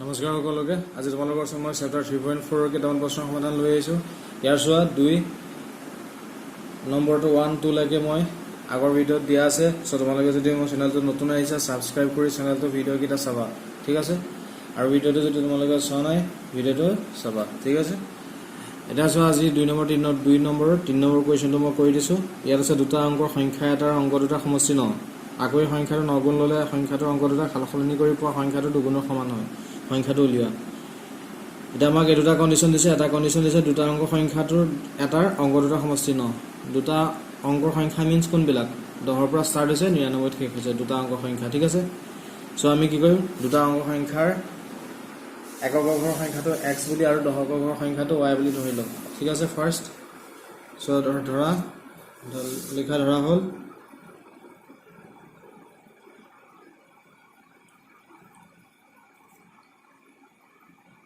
নমস্কাৰ সকলোকে আজি তোমালোকৰ সময় চেপ্টাৰ 3.4 ৰ কেইটামান প্ৰশ্নৰ সমাধান লৈ আহিছো ইয়াৰ চোৱা 2 নম্বৰটো 1 2 লৈকে মই আগৰ ভিডিঅ'ত দিয়া আছে সো তোমালোকে যদি মোৰ চেনেলটো নতুন আহিছা সাবস্ক্ৰাইব কৰি চেনেলটো ভিডিঅ' কিটা চাবা ঠিক আছে আৰু ভিডিঅ'টো যদি তোমালোকে চোৱা নাই ভিডিঅ'টো চাবা ঠিক আছে এটা চোৱা আজি 2 নম্বৰ 3 নম্বৰ কোৱেশ্চনটো মই কৰি দিছো ইয়াৰ আছে দুটা অংকৰ সংখ্যা এটাৰ অংক দুটা সমষ্টি ন আকৌ এই সংখ্যাটো 9 গুণ ললে সংখ্যাটোৰ অংক দুটা খালখলনি কৰি পোৱা সংখ্যাটো দুগুণৰ সমান হয় সংখ্যাটো উলিওৱা এটা আমাক এই দুটা কন্ডিশন দিছে এটা কন্ডিশন দিছে দুটা অংক সংখ্যাটোৰ এটাৰ অংক দুটা সমষ্টি ন দুটা অংকৰ সংখ্যা মিন্স কোনবিলাক 10 ৰ পৰা স্টাৰ্ট হৈছে 99 ত শেষ হৈছে দুটা অংক সংখ্যা ঠিক আছে সো আমি কি কৰিম দুটা অংক সংখ্যাৰ একক অংকৰ সংখ্যাটো x বুলি আৰু 10 অংকৰ সংখ্যাটো y বুলি ধৰি লম ঠিক আছে ফাৰ্স্ট সো ধৰা লিখা ধৰা হল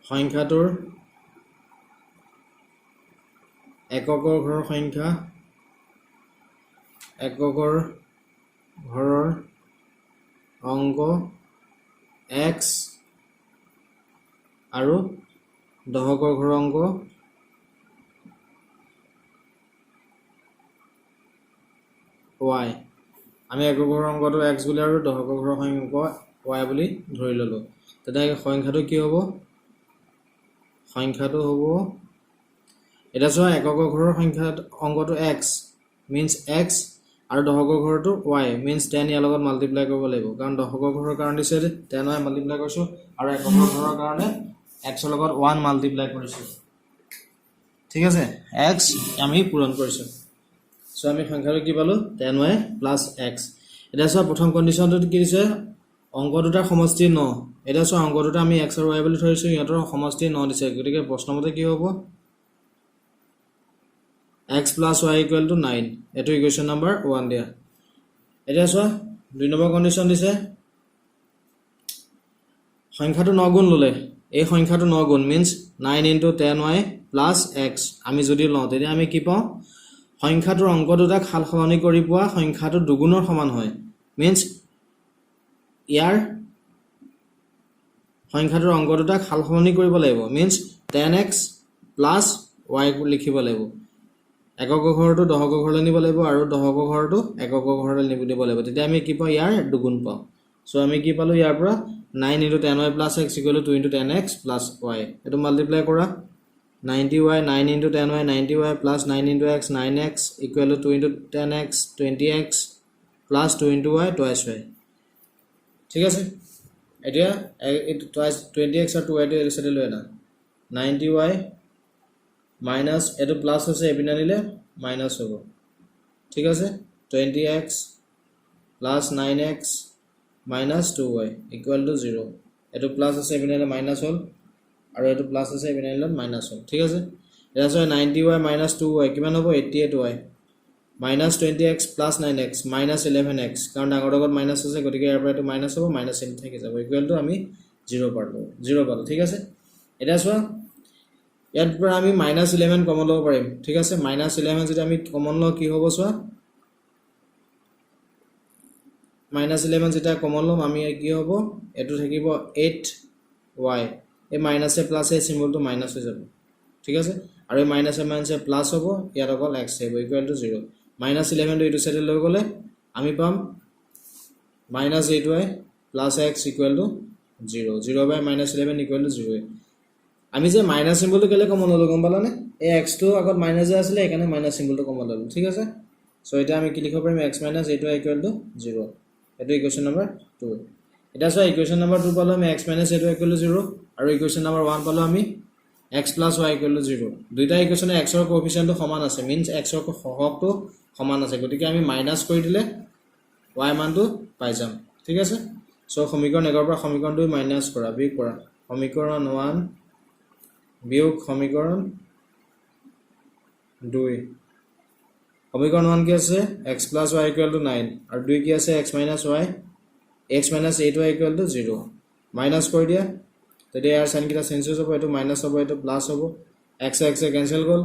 সংখ্যাটোৰ এককৰ ঘৰৰ সংখ্যা এককৰ ঘৰৰ অংক x আৰু দহকৰ ঘৰৰ অংক y আমি একক ঘৰৰ অংকটো x বুলি আৰু দহকৰ ঘৰৰ অংক y বুলি ধৰি ললো তেতিয়া সংখ্যাটো কি হ'ব সংখ্যাটো হ'ব এটা চোৱা এককৰ ঘৰৰ সংখ্যা অংকটো x means x আৰু দহকৰ ঘৰটো y means 10 ইয়াৰ লগত মাল্টিপ্লাই কৰিব লাগিব কাৰণ দহকৰ ঘৰৰ কাৰণ দিছে 10 y মাল্টিপ্লাই কৰিছো আৰু এককৰ ঘৰৰ কাৰণে x ৰ লগত 1 মাল্টিপ্লাই কৰিছো ঠিক আছে x আমি পূৰণ কৰিছো সো আমি সংখ্যাটো কি পালো 10y + x এটা চোৱা প্ৰথম কন্ডিশনটো কি দিছে অংক দুটাৰ সমষ্টি 9 এটা চোৱা অংক দুটা আমি x আৰু y বুলি ধৰিছো ইয়াতৰ সমষ্টি 9 দিছে গতিকে প্ৰশ্নমতে কি হ'ব x + y = 9 এটো ইকুৱেশ্যন নম্বৰ 1 দিয়া এটা চোৱা 2 নম্বৰ কন্ডিশন দিছে সংখ্যাটো 9 গুণ ললে এই সংখ্যাটো 9 গুণ means 9 * 10y + x আমি যদি লওঁ তেতিয়া আমি কি পাওঁ সংখ্যাটোৰ অংক দুটা খালখলনি কৰি পোৱা সংখ্যাটো দুগুণৰ সমান হয় means ইয়াৰ সংখ্যাটোৰ অংক দুটা খালখলনি কৰিব লাগিব means 10x + y লিখিব লাগিব একক ঘৰটো দহক ঘৰলৈ নিব লাগিব আৰু দহক ঘৰটো একক ঘৰলৈ নিব লাগিব তেতিয়া আমি কি পাওঁ ইয়াৰ দুগুণ পাওঁ সো আমি কি পালো ইয়াৰ পৰা 9 * 10y + x = 2 * 10x + y এটো মাল্টিপ্লাই কৰা 90y 9 * 10y 90y + 9 * x 9x = 2 * 10x 20x + 2 * y twice y ঠিক আছে এতিয়া এই twice 20x আৰু 2y টো এলিসাতে লৈ না 90y মাইনাস এটো প্লাস হৈছে এপিনা নিলে মাইনাস হ'ব ঠিক আছে 20x + 9x - 2y = 0 এটো প্লাস আছে এপিনা নিলে মাইনাস হ'ল আৰু এটো প্লাস আছে এপিনা নিলে মাইনাস হ'ল ঠিক আছে এটা হয় 90y - 2y কিমান হ'ব 88y -20x + 9x -11x কাৰণ আগৰ লগত মাইনাস আছে গতিকে ইয়াৰ পৰা এটো মাইনাস হ'ব মাইনাস চিহ্ন থাকি যাব = আমি 0 পালো ঠিক আছে এটা চোৱা ইয়াত পৰা আমি -11 কমন লব পাৰিম ঠিক আছে -11 যদি আমি কমন লও কি হ'ব চোৱা -11 যেটা কমন লম আমি কি হ'ব এটো থাকিব 8y এই মাইনাসে প্লাসে সিম্বলটো মাইনাস হৈ যাব ঠিক আছে আৰু এই মাইনাসে প্লাস হ'ব ইয়াত অকল x হ'ব = 0 -11 টো ইটো সাইডে লৈ গলে আমি পাম -8y + x = 0 0 / -11 = 0 আমি যে মাইনাস সিম্বলটো কেলে কমন ললো গম পালানে এই x টো আগত মাইনাস আছিল এখানে মাইনাস সিম্বলটো কমন ললো ঠিক আছে সো এটা আমি কি লিখিব পাৰিম x - 8y = 0 এটো ইকুৱেশ্যন নম্বৰ 2 এটা সো ইকুৱেশ্যন নম্বৰ 2 পালো আমি x - 8y = 0 আৰু ইকুৱেশ্যন নম্বৰ 1 পালো আমি x + y = 0 দুইটা ইকুৱেশ্যনে x ৰ কোএফিচিয়েন্টটো সমান আছে মিন্স x ৰ সহগটো সমান আছে গতিকে আমি মাইনাস কৰি দিলে y মানটো পাই যাম ঠিক আছে সো সমীকৰণ 1 ৰ পৰা সমীকৰণ 2 মাইনাস কৰা বিয়োগ কৰা সমীকৰণ 1 বিয়োগ সমীকৰণ 2 সমীকৰণ 1 কি আছে x + y = 9 আৰু 2 কি আছে x - y x - 8y = 0 minus কৰি দিয়া তেতিয়া ইয়াৰ সাইন কিটা চেঞ্জ হৈ যাব এটো মাইনাস হ'ব এটো প্লাস হ'ব x এ ক্যান্সেল গল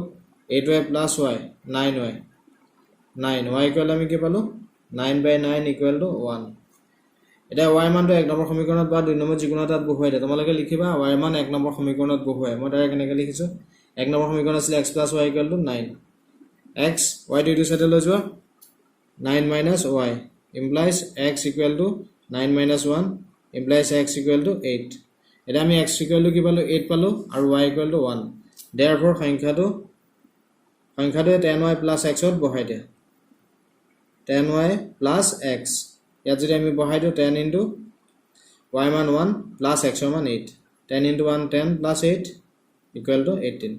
8y + y 9y 9y = আমি কি পালো 9/9 = 1 এটা y মানটো 1 নম্বৰ সমীকৰণত বা 2 নম্বৰ যিকোনো এটাত বহুৱাই দিয়া তোমালোকে লিখিবা y মান 1 নম্বৰ সমীকৰণত বহুৱাই মই ডাইৰেক্ট এনেকৈ লিখিছো 1 নম্বৰ সমীকৰণ আছিল x + y = 9 x y দুইটো সাইডে লৈ যোৱা 9 - y implies x = 9 - 1 implies x = 8 এটা আমি x = কি পালো 8 পালো আৰু y = 1 therefore সংখ্যাটো 10y + x ত বহাই দিয়া 10y + x ইয়াত যদি আমি বহাই দিও 10 * y মান 1 + x মান 8 10 * 1 10 + 8 = 18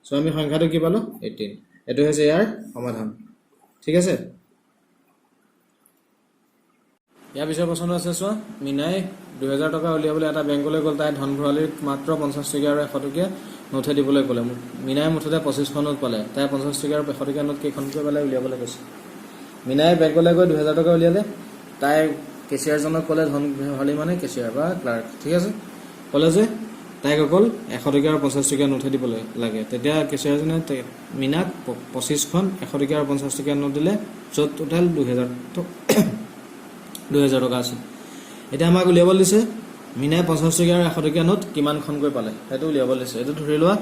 সো আমি সংখ্যাটো কি পালো 18 এটো হৈছে ইয়াৰ সমাধান ঠিক আছে ইয়াৰ পিছৰ প্ৰশ্ন আছে চোৱা মিনাই 2000 টকা উলিয়াবলৈ এটা বেংকলৈ গ'ল তাই ধন ভৰালিৰ মাত্ৰ 50 টকা আৰু 100 টকা নোট দিবলৈ ক'লে মিনাই মুঠতে 25খন নোট পালে তাই 50 টকা আৰু 100 টকা নোট কেইখনকৈ পালে উলিয়াবলৈ কৈছে মিনাই বেংকলৈ গৈ 2000 টকা উলিয়ালে তাই কেচিয়াৰজনক ক'লে ধন ভৰালি মানে কেচিয়াৰ বা ক্লাৰ্ক ঠিক আছে ক'লে যে তাইক অকল 100 টকা আৰু 50 টকা নোট দিবলৈ লাগে তেতিয়া কেচিয়াৰজনে মিনাক 25খন 100 টকা আৰু 50 টকা নোট দিলে য'ত টোটাল 2000 টকা আছে এটা আমাক উলিয়াবলৈ দিছে মিনাই 50 টকা আৰু 100 টকা নোট কিমানখনকৈ পালে সেইটো উলিয়াবলৈ দিছে এটো ধৰি লোৱা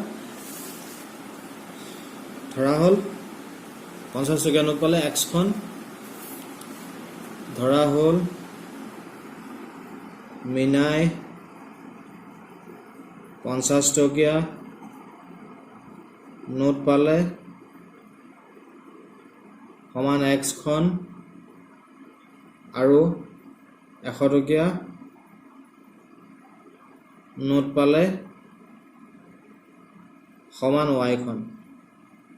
ধৰা হল 50 টকা নোট পালে x খন ধৰা হল মিনাই 50 টকা নোট পালে সমান x খন আৰু 100 টকা নোট পালে সমান y খন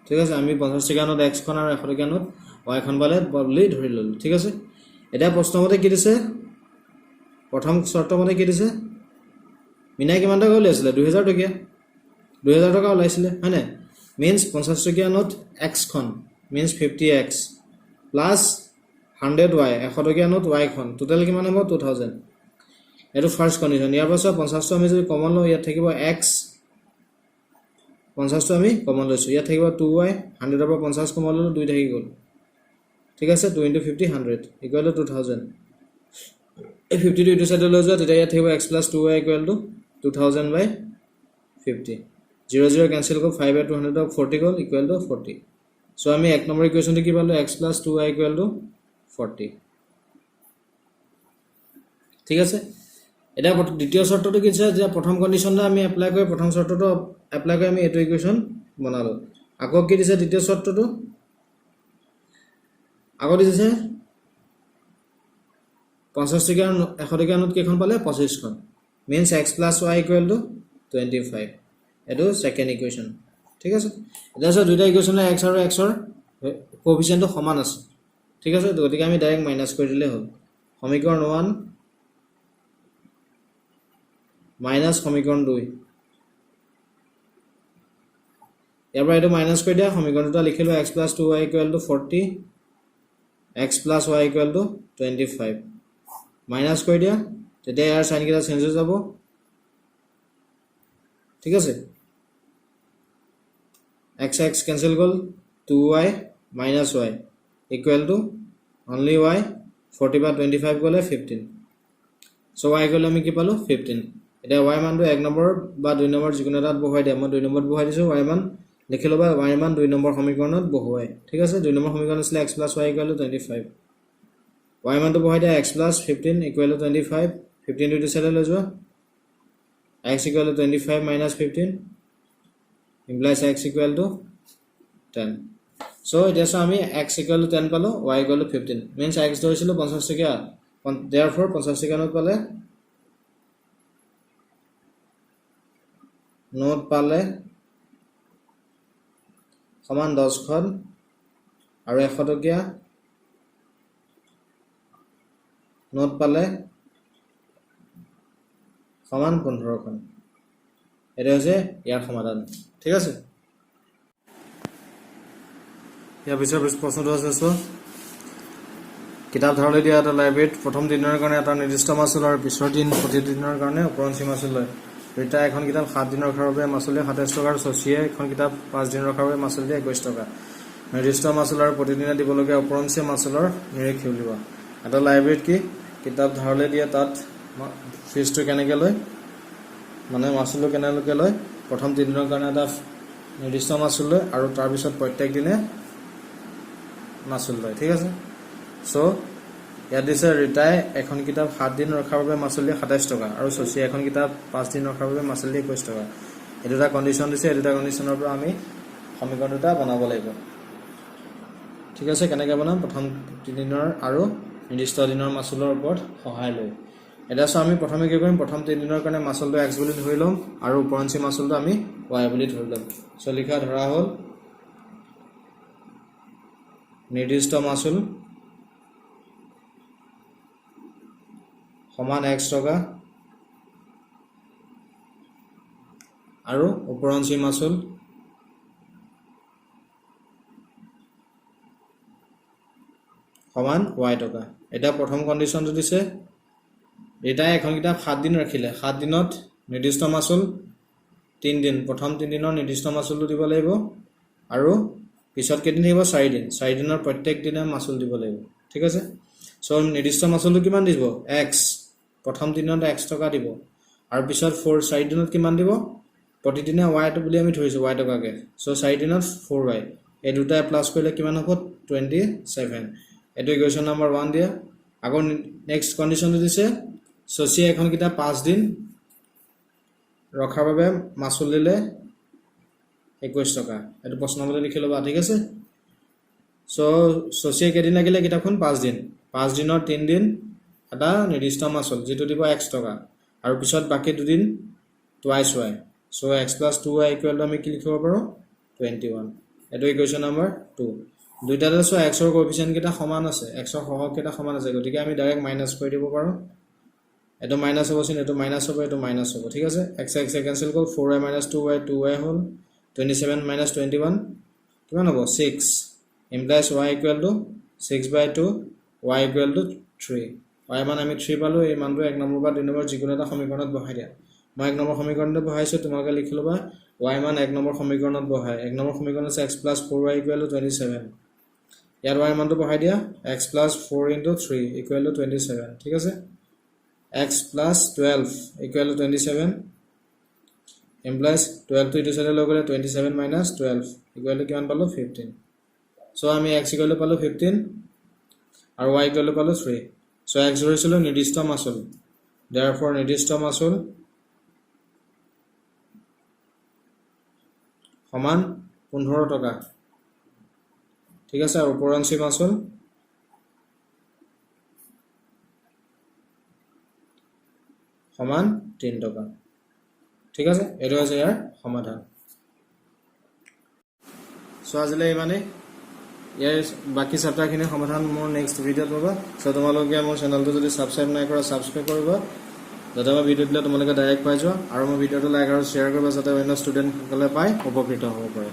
ঠিক আছে আমি 50 টকা নোট x খন আৰু 100 টকা নোট y খন পালে বুলি ধৰি ললো ঠিক আছে এটা প্ৰশ্নমতে কি দিছে প্ৰথম শৰ্তমতে কি দিছে মিনাই কিমান টকা উলিয়াইছিলে 2000 টকা উলাইছিলে হয়নে means 50 টকা নোট x খন means 50x plus 100y 100 টকা নোট y খন টোটাল কিমান হ'ব 2000 এটো ফাৰ্স্ট কন্ডিশন ইয়াৰ পাছত 50 টো আমি যদি কমন লওঁ ইয়াত থাকিব x 50 টো আমি কমন লৈছো ইয়াত থাকিব 2y 100 ৰ পৰা 50 কমন ললো 2 থাকি গল ঠিক আছে 2 * 50 100 = 2000 এই 50 টো ইটো সাইডে লৈ যোৱা তেতিয়া ইয়াত থাকিব x + 2y = 2000/50 0 0 cancel go 5 * 200 of 40 goal equal to 40 so আমি এক নম্বৰ ইকুৱেচনটো কি পালো x + 2y = 40 ঠিক আছে এটা দ্বিতীয় শৰ্তটো কি আছে যে প্ৰথম কন্ডিশনটো আমি এপ্লাই কৰি প্ৰথম শৰ্তটো এপ্লাই কৰি আমি এটো ইকুৱেচন বনালো আকৌ কি দিছে দ্বিতীয় শৰ্তটো আকৌ দিছে 50 টকা 100 টকা নোট কেখন পালে 25 খন means x + y = 25 এটো সেকেন্ড ইকুৱেচন ঠিক আছে এটা আছে দুইটা ইকুৱেচনে x আৰু x ৰ কোএফিচিয়েন্টটো সমান আছে ঠিক আছে গতিকে আমি ডাইৰেক্ট মাইনাস কৰি দিলে হ'ল সমীকৰণ 1 মাইনাস সমীকৰণ 2 ইয়াৰ পৰা এটো মাইনাস কৰি দিয়া সমীকৰণটো লিখিলো x + 2y = 40 x + y = 25 minus কৰি দিয়া তেতিয়া ইয়াৰ সাইন কিটা চেঞ্জ হৈ যাব ঠিক আছে x x cancel goal 2y - y equal to only y 40 by 25 গলে 15 so y গলে আমি কি পালো 15 এটা y মানটো 1 নম্বৰ বা 2 নম্বৰ যিকোনো এটাত বহাই দিয়া মই 2 নম্বৰত বহাই দিছো y মান লিখিলো বা y মান 2 নম্বৰ সমীকৰণত বহুৱাই ঠিক আছে 2 নম্বৰ সমীকৰণ আছিল x + y = 25 y মানটো বহাই দিয়া x + 15 = 25 15 টু সাইডে লৈ যোৱা x = 25 - 15 implies x = 10 so এতিয়া আমি x = 10 পালো y = 15 means x ধৰিছিল 50 টকা therefore 50 টকা নোট পালে সমান 10 খন আৰু 100 টকা নোট পালে সমান 15 খন এটা হৈছে ইয়াৰ সমাধান ঠিক আছে ইয়াৰ পিছৰ প্ৰশ্নটো আছে সো কিতাপ ধাৰলৈ দিয়া এটা লাইব্ৰেৰীত প্ৰথম দিনৰ কাৰণে এটা নিৰ্দিষ্ট মাচুল আৰু পিছৰ দিন প্ৰতিদিনৰ কাৰণে উপৰঞ্চি মাচুল লয় ৰিটা এখন কিতাপ 7 দিনৰ ৰখাৰ বাবে মাচুল 27 টকা আৰু সচিয়ে এখন কিতাপ 5 দিনৰ ৰখাৰ বাবে মাচুল 21 টকা নিৰ্দিষ্ট মাচুল আৰু প্ৰতিদিনে দিবলগীয়া উপৰঞ্চি মাচুলৰ নিৰিখ উলিওৱা এটা লাইব্ৰেৰীত কি কিতাপ ধাৰলৈ দিয়ে তাত ফিজটো কেনেকৈ লয় মানে মাচুলটো কেনেকৈ লয় প্ৰথম 3 দিনৰ কাৰণে এটা নিৰ্দিষ্ট মাচুল লয় আৰু তাৰ পিছত প্ৰত্যেক দিনে মাচুল লয় ঠিক আছে সো ইয়াত দিছে ৰিটাই এখন কিতাপ 7 দিন ৰখাৰ বাবে মাচুল দিয়ে 27 টকা আৰু সচিয়ে এখন কিতাপ 5 দিন ৰখাৰ বাবে মাচুল দিয়ে 21 টকা এই দুটা কন্ডিশন দিছে এই দুটা কন্ডিশনৰ পৰা আমি সমীকৰণ দুটা বনাব লাগিব ঠিক আছে কেনেকৈ বনাম প্ৰথম 3 দিনৰ আৰু নিৰ্দিষ্ট দিনৰ মাচুলৰ ওপৰত সহায় লৈ এটা সো আমি প্ৰথমে কি কৰিম প্ৰথম 3 দিনৰ কাৰণে মাচুলটো x বুলি ধৰি লম আৰু উপৰঞ্চি মাচুলটো আমি y বুলি ধৰি লম সো লিখা ধৰা হ'ল নিৰ্দিষ্ট মাচুল সমান x টকা আৰু উপৰঞ্চি মাচুল সমান y টকা এটা প্ৰথম কন্ডিশনটো দিছে এটা এখন কিতাপ 7 দিন ৰাখিলে 7 দিনত নিৰ্দিষ্ট মাচুল 3 দিন প্ৰথম 3 দিনৰ নিৰ্দিষ্ট মাচুলটো দিব লাগিব আৰু পিছত কেদিন থাকিব 4 দিন 4 দিনৰ প্ৰত্যেক দিনে মাচুল দিব লাগিব ঠিক আছে সো নিৰ্দিষ্ট মাচুলটো কিমান দিব x প্ৰথম দিনত x টকা দিব আৰু পিছত 4 দিনত কিমান দিব প্ৰতিদিনে y টো বুলি আমি ধৰিছো y টকাকে সো 4 দিনত 4y এই দুটা প্লাস কৰিলে কিমান হ'ব 27 এটো ইকুৱেশ্যন নম্বৰ 1 দিয়া আগৰ নেক্সট কন্ডিশনটো দিছে সচিয়ে এখন কিতাপ 5 দিন ৰখাৰ বাবে মাচুল দিলে 21 টকা এটো প্ৰশ্নমতে লিখি লবা ঠিক আছে সো সচিয়ে কেদিন লাগিলে কিতাপখন 5 দিন 5 দিনৰ 3 দিন এটা নিৰ্দিষ্ট মাচুল যেটো দিব x টকা আৰু পিছত বাকি দুদিন twice y so x + 2y = আমি কি লিখিব পাৰো 21 এটো ইকুৱেশ্যন নম্বৰ 2 দুইটাতে সো x ৰ কোএফিচিয়েন্ট কেটা সমান আছে x ৰ সহগ কেটা সমান আছে গতিকে আমি ডাইৰেক্ট মাইনাস কৰি দিব পাৰো এটো মাইনাস হ'ব সিন এটো মাইনাস হ'ব এটো মাইনাস হ'ব ঠিক আছে x x ক্যান্সেল হ'ল 4y - 2y 2y হ'ল 27 - 21 কিমান হ'ব 6 implies y = 6/2 y = 3 y মান আমি 3 পালো এই মানটো 1 নম্বৰ বা 2 নম্বৰ যিকোনো এটা সমীকৰণত বহাই দিয়া মই 1 নম্বৰ সমীকৰণতে বহাইছো তোমালোকে লিখি লবা y মান 1 নম্বৰ সমীকৰণত বহাই 1 নম্বৰ সমীকৰণ আছে x + 4y = 27 ইয়াৰ y মানটো বহাই দিয়া x + 4 * 3 = 27 ঠিক আছে x + 12 = 27 implies 12 to 2 লৈ গলে 27 - 12 = কিমান পালো 15 সো আমি x = পালো 15 আৰু y = পালো 3 সো x ধৰিছিল নিৰ্দিষ্ট মাচুল therefore নিৰ্দিষ্ট মাচুল সমান 15 টকা ঠিক আছে আৰু উপৰঞ্চি মাচুল সমান 3 টকা ঠিক আছে এটো আছে ইয়াৰ সমাধান সো আজিলৈ মানে ইয়াৰ বাকি চেপ্টাৰখিনি সমাধান মোৰ নেক্সট ভিডিঅ'ত পাবা সো তোমালোকে মোৰ চেনেলটো যদি সাবস্ক্ৰাইব নাই কৰা সাবস্ক্ৰাইব কৰিবা যাতে মই ভিডিঅ' দিলে তোমালোকে ডাইৰেক্ট পাই যোৱা আৰু মই ভিডিঅ'টো লাইক আৰু শ্বেয়াৰ কৰিবা যাতে অন্য ষ্টুডেণ্টসকলে পাই উপকৃত হ'ব পাৰে